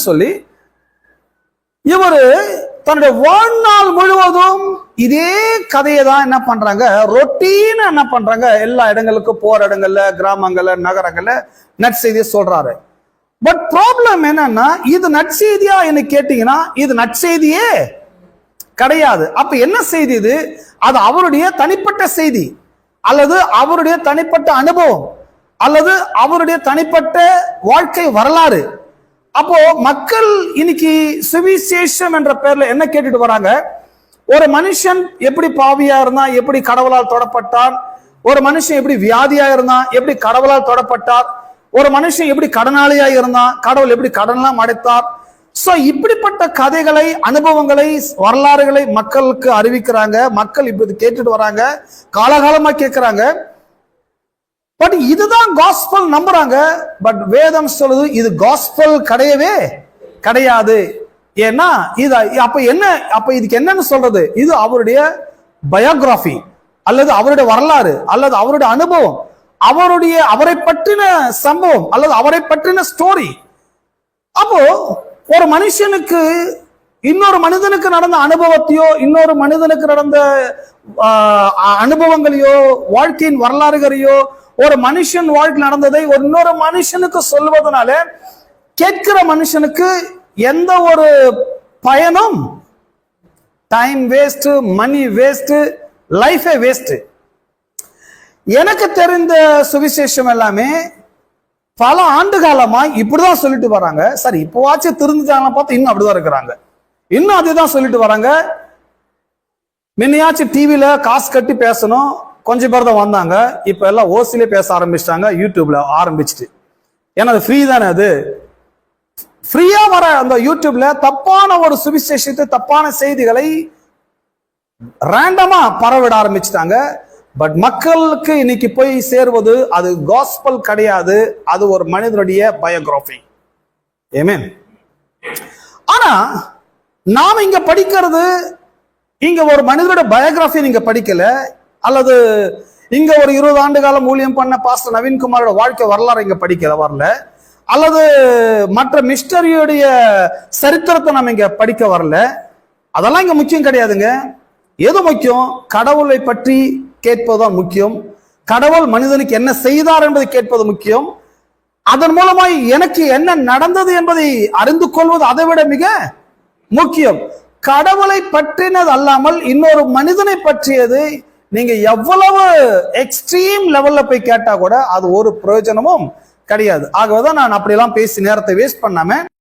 சொல்லி இவரு தன்னுடைய வாழ்நாள் முழுவதும் இதே கதையை தான் என்ன பண்றாங்க, ரொட்டீனா என்ன பண்றாங்க, எல்லா இடங்களுக்கும் போற இடங்கள்ல, கிராமங்கள்ல, நகரங்கள்ல நற்செய்தியை சொல்றாரு. பட் ப்ராப்ளம் என்னன்னா, இது நற்செய்தியா என்ன கேட்டீங்கன்னா, இது நற்செய்தியே கிடையாது. அப்ப என்ன செய்தி இது? அது அவருடைய தனிப்பட்ட செய்தி, அல்லது அவருடைய தனிப்பட்ட அனுபவம், அல்லது அவருடைய தனிப்பட்ட வாழ்க்கை வரலாறு. அப்போ மக்கள் இன்னைக்கு சுவிசேஷம் என்ற பேர்ல என்ன கேட்டுட்டு வராங்க? ஒரு மனுஷன் எப்படி பாவியா இருந்தா எப்படி கடவுளால் தொடப்பட்டார், ஒரு மனுஷன் எப்படி வியாதியா இருந்தா எப்படி கடவுளால் தொடப்பட்டார், ஒரு மனுஷன் எப்படி கடனாளியா இருந்தான் கடவுள் எப்படி கடன்லாம் அடைத்தார். சோ இப்படிப்பட்ட கதைகளை, அனுபவங்களை, வரலாறுகளை மக்களுக்கு அறிவிக்கிறாங்க. மக்கள் இப்படி கேட்டுட்டு வராங்க, காலகாலமா கேட்கிறாங்க. பட் இதுதான் காஸ்பல் நம்புறாங்க. பட் வேதம் சொல்லுது இது காஸ்பல் கிடையவே கிடையாது. ஏன்னா இது அப்ப இதுக்கு என்னன்னு சொல்றது? இது அவருடைய பயோகிராபி, அல்லது அவருடைய வரலாறு, அல்லது அவருடைய அனுபவம், அவரை பற்றின சம்பவம், அல்லது அவரை பற்றின ஸ்டோரி. அப்போ ஒரு மனுஷனுக்கு இன்னொரு மனிதனுக்கு நடந்த அனுபவத்தையோ, இன்னொரு மனிதனுக்கு நடந்த அனுபவங்களையோ, வாழ்க்கையின் வரலாறுகளையோ, ஒரு மனுஷன் வாழ்க்கை நடந்ததை ஒரு இன்னொரு மனுஷனுக்கு சொல்வதனால கேட்கிற மனுஷனுக்கு எந்த ஒரு பயனும், டைம் வேஸ்ட், மணி வேஸ்ட், லைஃபே வேஸ்ட். எனக்கு தெரிந்த சுவிசேஷம் எல்லாமே பல ஆண்டு காலமா இப்படிதான் சொல்லிட்டு வராங்க. சரி, இப்போவாச்சும் திருந்துட்டாங்க பார்த்து இன்னும் அப்படிதான் இருக்கிறாங்க, இன்னும் அதுதான் சொல்லிட்டு வராங்க. முன்னையாச்சும் டிவில காசு கட்டி பேசணும், கொஞ்சம் பேர் தான் வந்தாங்க. இப்ப எல்லாம் ஓசிலே பேச ஆரம்பிச்சிட்டாங்க, யூடியூப்ல ஆரம்பிச்சுட்டு. ஏன்னா அது ஃப்ரீ தானே. அது ஃப்ரீயா வர அந்த யூடியூப்ல தப்பான ஒரு சுவிசேஷத்தை, தப்பான செய்திகளை ரேண்டமா பரவிட ஆரம்பிச்சிட்டாங்க. பட் மக்களுக்கு இன்னைக்கு போய் சேருவது அது காஸ்பல் கிடையாது, அது ஒரு மனிதனுடைய பயோகிராபி. ஆமென். ஆனா நாம இங்க படிக்கிறது, இங்க ஒரு மனிதனுடைய பயோகிராபி நீங்க படிக்கல, அல்லது இங்க ஒரு 20 ஆண்டு காலம் ஊழியம் பண்ண பாஸ்டர் நவீன்குமாரோட வாழ்க்கை வரலாறு இங்க படிக்கல வரல, அல்லது மற்ற மிஸ்டரியுடைய சரித்திரத்தை நம்ம இங்க படிக்க வரல. அதெல்லாம் இங்க முக்கியம் கிடையாதுங்க. எது முக்கியம்? கடவுளை பற்றி கேட்பதுதான் முக்கியம். கடவுள் மனிதனுக்கு என்ன செய்தார் என்பதை கேட்பது முக்கியம். அதன் மூலமாய் எனக்கு என்ன நடந்தது என்பதை அறிந்து கொள்வது அதை விட மிக முக்கியம். கடவுளை பற்றினது அல்லாமல் இன்னொரு மனிதனை பற்றியது நீங்க எவ்வளவு எக்ஸ்ட்ரீம் லெவல்ல போய் கேட்டா கூட அது ஒரு பிரயோஜனமும் கிடையாது. ஆகவேதான் நான் அப்படியெல்லாம் பேசி நேரத்தை வேஸ்ட் பண்ணாம